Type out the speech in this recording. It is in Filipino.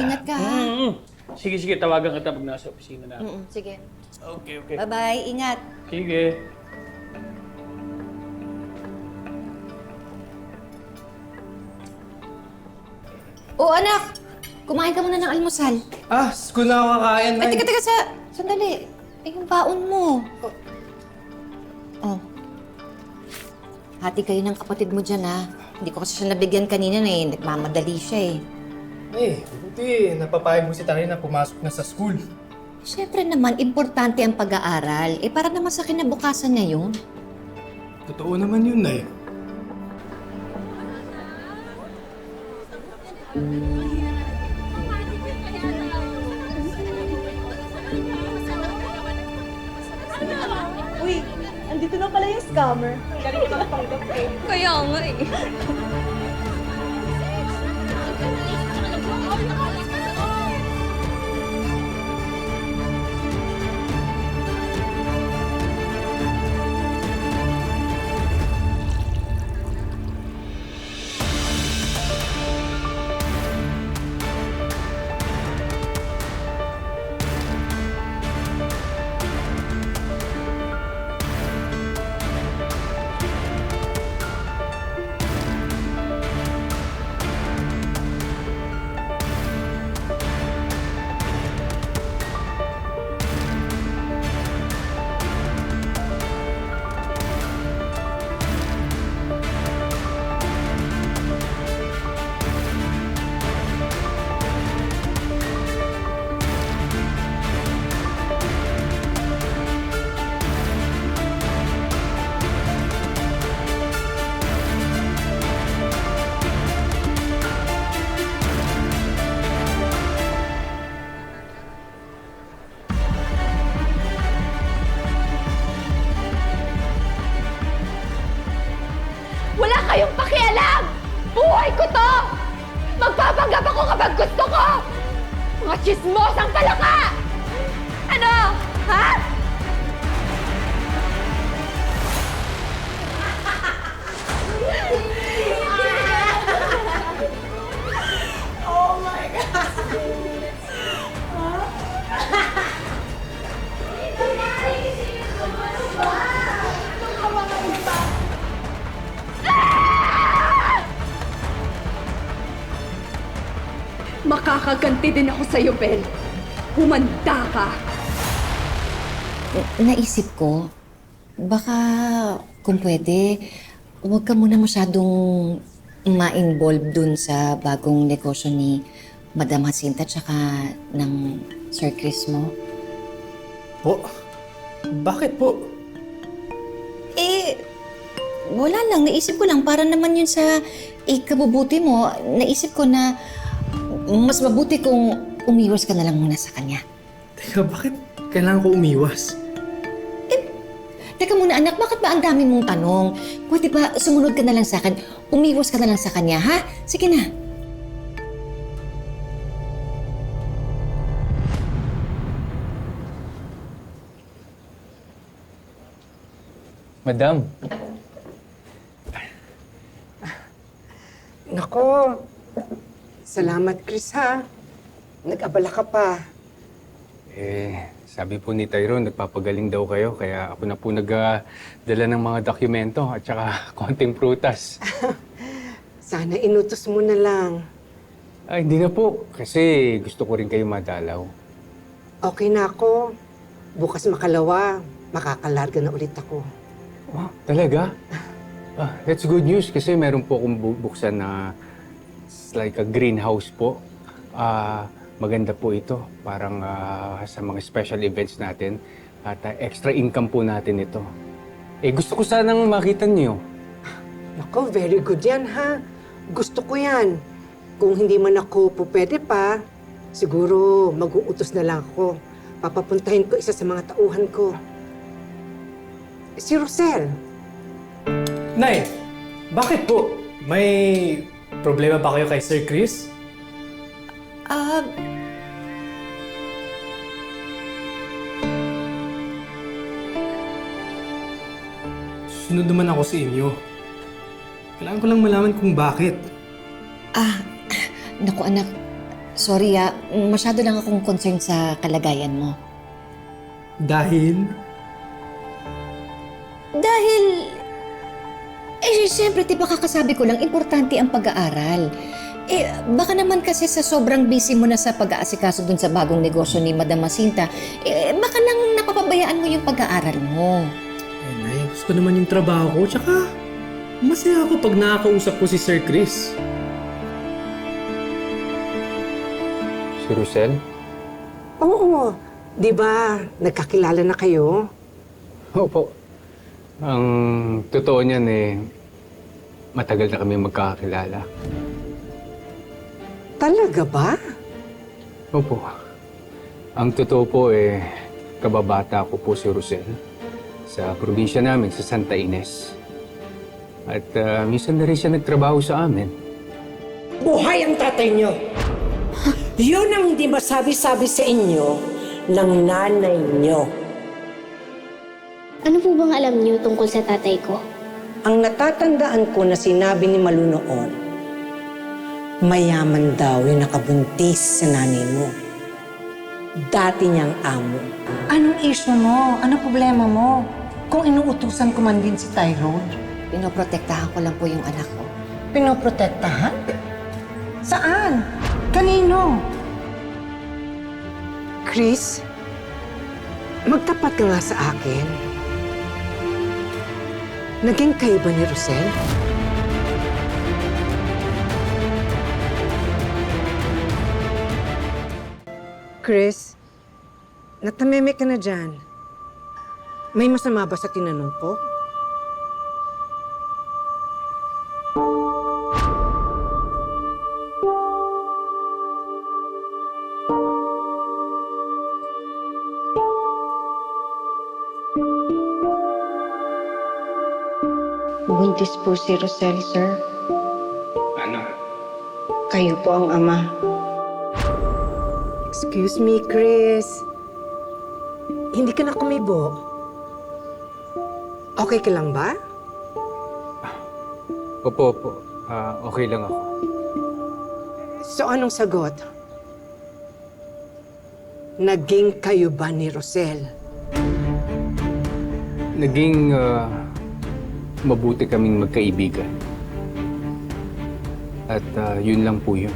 Ingat ka, ha? Sige, sige. Tawagan kita pag nasa opisina na. Sige. Okay, okay. Bye-bye. Ingat. Sige. Anak! Kumain ka muna ng almusal. School na ako kakain, Ay, Nay. teka, sandali. Yung baon mo. Oh. Hati kayo ng kapatid mo dyan, ha? Hindi ko kasi siya nabigyan kanina na nagmamadali siya Buti napapayag mo si Tari na pumasok na sa school. Siyempre naman, importante ang pag-aaral. Para naman sa kinabukasan niya yun. Totoo naman yun, Nay. Uy, andito na pala yung scammer. Galing ka panggap eh. Kaya nga Wala kayong pakialam! Buhay ko to! Magpapanggap ako kapag gusto ko! Mga chismosang palaka! Ano? Ha? Makakaganti din ako sa'yo, Ben. Humanda ka! Naisip ko, baka kung pwede, huwag ka muna masyadong ma-involve dun sa bagong negosyo ni Madam Jacinta tsaka ng Sir Chris mo. Po? Bakit po? Wala lang. Naisip ko lang, para naman yun sa ikabubuti mo. Naisip ko na mas mabuti kung umiwas ka na lang muna sa kanya. Teka, bakit kailangan ko umiwas? Teka muna anak, bakit ba ang dami mong tanong? Pwede ba sumunod ka na lang sa akin? Umiwas ka na lang sa kanya, ha? Sige na. Madam, Nako, salamat Chris ha. Nag-abala ka pa. sabi po ni Tyrone, nagpapagaling daw kayo, kaya ako na po nagdala ng mga dokumento at saka konting prutas. Sana inutos mo na lang. Ay, hindi na po, kasi gusto ko rin kayo madalaw. Okay na ako. Bukas makalawa, makakalarga na ulit ako. Oh, talaga? That's good news kasi meron po akong buksan na it's like a greenhouse po. Maganda po ito, parang sa mga special events natin at extra income po natin ito. Gusto ko sanang makita niyo. Nako, very good yan ha. Gusto ko yan. Kung hindi man ako pwede pa, siguro mag-uutos na lang ako. Papapuntahin ko isa sa mga tauhan ko. Si Rosel. Nay, bakit po? May problema ba kayo kay Sir Chris? Sunod naman ako sa inyo. Kailangan ko lang malaman kung bakit. Naku anak, Sorry masyado lang akong concerned sa kalagayan mo. Dahil? Dahil, siyempre, di ba kakasabi ko lang, importante ang pag-aaral. Baka naman kasi sa sobrang busy mo na sa pag-aasikaso dun sa bagong negosyo ni Madam Jacinta, baka nang napapabayaan mo yung pag-aaral mo. Eh, Nay, gusto ko naman yung trabaho ko. Tsaka, masaya ako pag nakakausap ko si Sir Chris. Si Rosel? Oo, di ba nagkakilala na kayo? Opo. Ang totoo niyan matagal na kami magkakakilala. Talaga ba? Opo. Ang totoo po kababata ko po si Rosel sa probinsya namin sa Santa Ines. At minsan na rin siya nagtrabaho sa amin. Buhay ang tatay niyo! Yun ang hindi masabi-sabi sa inyo ng nanay niyo. Ano po bang alam niyo tungkol sa tatay ko? Ang natatandaan ko na sinabi ni Malu noon, mayaman daw yung nakabuntis sa nanay mo. Dati niyang amo. Anong issue mo? Anong problema mo? Kung inuutusan ko man din si Tyrone. Pinoprotektahan ko lang po yung anak ko. Pinoprotektahan? Saan? Kanino? Chris, magtapat ka nga sa akin. Naging kayo ba ni Rosel? Chris, natameme ka na dyan. May masama ba sa tinanong ko? Buntis po si Rosel, sir. Ano? Kayo po ang ama. Excuse me, Chris. Hindi ka na kumibo. Okay ka lang ba? Opo. Okay lang ako. So anong sagot? Naging kayo ba ni Rosel? Naging mabuti kaming magkaibigan. At yun lang po yun.